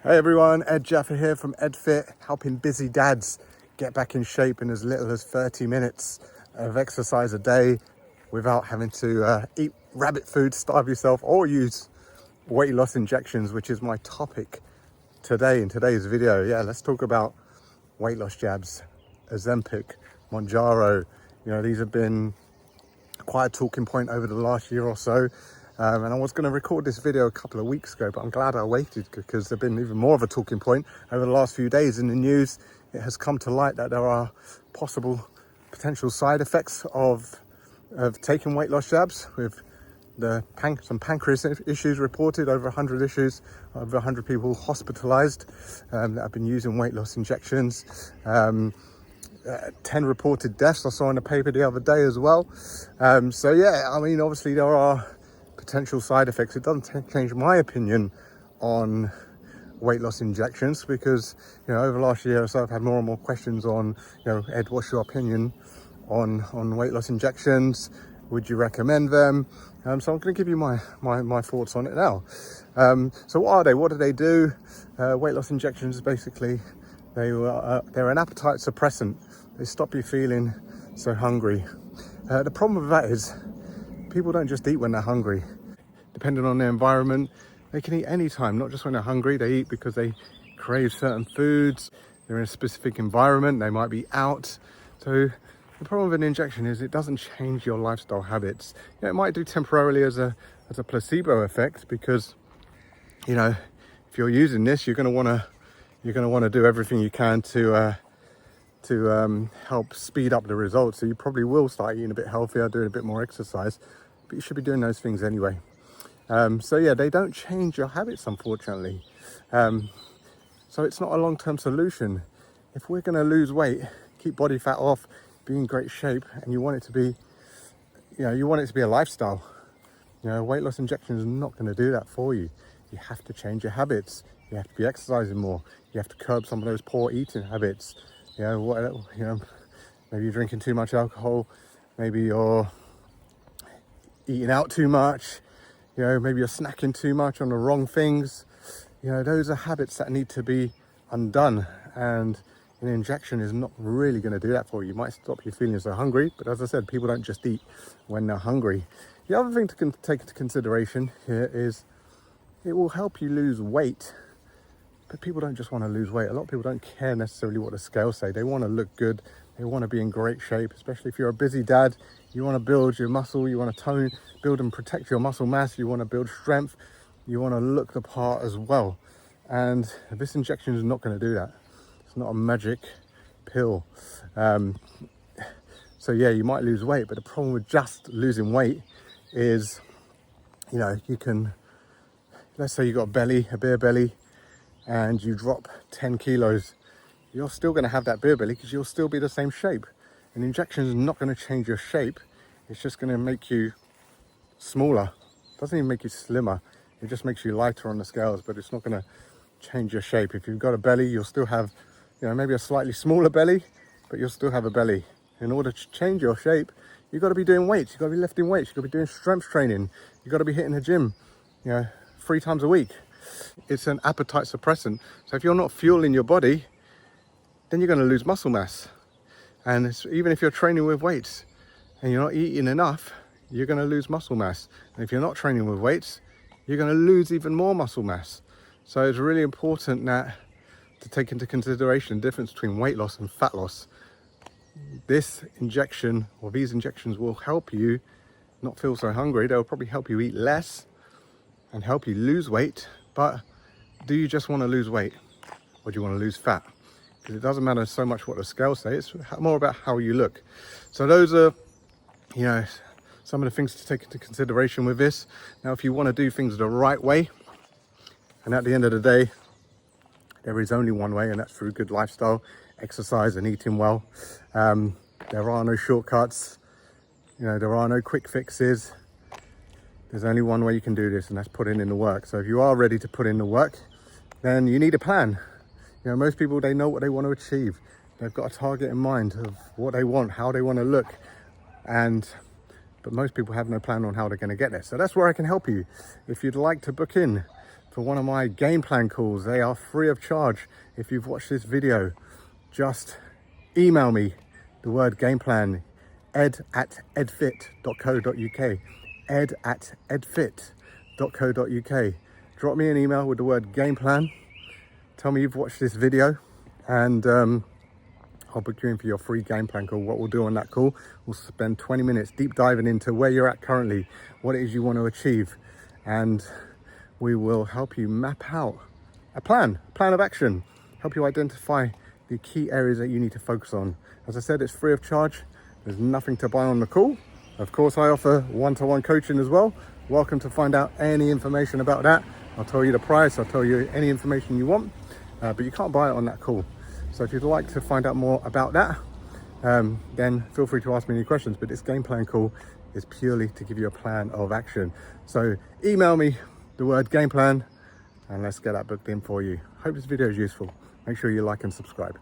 Hey everyone, Ed Jaffa here from EdFit, helping busy dads get back in shape in as little as 30 minutes of exercise a day without having to eat rabbit food, starve yourself, or use weight loss injections, which is my topic today in today's video. Yeah, let's talk about weight loss jabs, Ozempic, Mounjaro. You know, these have been quite a talking point over the last year or so. And I was going to record this video a couple of weeks ago, but I'm glad I waited because they've been even more of a talking point over the last few days in the news. It has come to light that there are potential side effects of taking weight loss jabs, with some pancreas issues reported, over 100 issues, over 100 people hospitalized that have been using weight loss injections. 10 reported deaths I saw in the paper the other day as well. So yeah, I mean, obviously there are potential side effects. It doesn't change my opinion on weight loss injections because, you know, over the last year or so I've had more and more questions on, you know, Ed, what's your opinion on weight loss injections? Would you recommend them? So I'm going to give you my thoughts on it now. So what are they? What do they do? Weight loss injections, basically, they're an appetite suppressant. They stop you feeling so hungry. The problem with that is people don't just eat when they're hungry. Depending on their environment, they can eat anytime, not just when they're hungry. They eat because they crave certain foods. They're in a specific environment. They might be out. So the problem with an injection is it doesn't change your lifestyle habits. You know, it might do temporarily as a placebo effect because, you know, if you're using this, you're going to want to do everything you can to help speed up the results. So you probably will start eating a bit healthier, doing a bit more exercise, but you should be doing those things anyway. So yeah, they don't change your habits, unfortunately. So it's not a long-term solution. If we're going to lose weight, keep body fat off, be in great shape, and you want it to be, you want it to be a lifestyle, weight loss injection is not going to do that for you. You have to change your habits. You have to be exercising more. You have to curb some of those poor eating habits. Maybe you're drinking too much alcohol. Maybe you're eating out too much. Maybe you're snacking too much on the wrong things. Those are habits that need to be undone. And an injection is not really going to do that for you. It might stop you feeling so hungry. But as I said, people don't just eat when they're hungry. The other thing to take into consideration here is it will help you lose weight. But people don't just want to lose weight. A lot of people don't care necessarily what the scales say. They want to look good. They want to be in great shape, especially if you're a busy dad. You want to build your muscle. You want to build and protect your muscle mass. You want to build strength. You want to look the part as well. And this injection is not going to do that. It's not a magic pill. So yeah, you might lose weight, but the problem with just losing weight is, you can, let's say you got a beer belly, and you drop 10 kilos, you're still going to have that beer belly because you'll still be the same shape. An injection is not going to change your shape. It's just going to make you smaller. It doesn't even make you slimmer. It just makes you lighter on the scales, but it's not going to change your shape. If you've got a belly, you'll still have, maybe a slightly smaller belly, but you'll still have a belly. In order to change your shape, you've got to be doing weights. You've got to be lifting weights. You've got to be doing strength training. You've got to be hitting the gym, 3 times a week. It's an appetite suppressant. So if you're not fueling your body, then you're going to lose muscle mass. And even if you're training with weights and you're not eating enough, you're going to lose muscle mass. And if you're not training with weights, you're going to lose even more muscle mass. So it's really important to take into consideration the difference between weight loss and fat loss. This injection, or these injections, will help you not feel so hungry. They'll probably help you eat less and help you lose weight. But do you just want to lose weight, or do you want to lose fat? Because it doesn't matter so much what the scales say, it's more about how you look. So those are, some of the things to take into consideration with this. Now, if you want to do things the right way, and at the end of the day, there is only one way, and that's through good lifestyle, exercise and eating well. There are no shortcuts, there are no quick fixes. There's only one way you can do this, and that's putting in the work. So if you are ready to put in the work, then you need a plan. Most people, they know what they want to achieve. They've got a target in mind of what they want, how they want to look. But most people have no plan on how they're going to get there. So that's where I can help you. If you'd like to book in for one of my game plan calls. They are free of charge. If you've watched this video, just email me the word game plan, ed@edfit.co.uk, ed@edfit.co.uk. Drop me an email with the word game plan. Tell me you've watched this video, and I'll book you in for your free game plan call. What we'll do on that call, we'll spend 20 minutes deep diving into where you're at currently, what it is you want to achieve, and we will help you map out a plan of action, help you identify the key areas that you need to focus on. As I said, it's free of charge. There's nothing to buy on the call. Of course, I offer one-to-one coaching as well. Welcome to find out any information about that. I'll tell you the price, I'll tell you any information you want, but you can't buy it on that call. So if you'd like to find out more about that, then feel free to ask me any questions. But this game plan call is purely to give you a plan of action. So email me the word game plan and let's get that booked in for you. Hope this video is useful. Make sure you like and subscribe.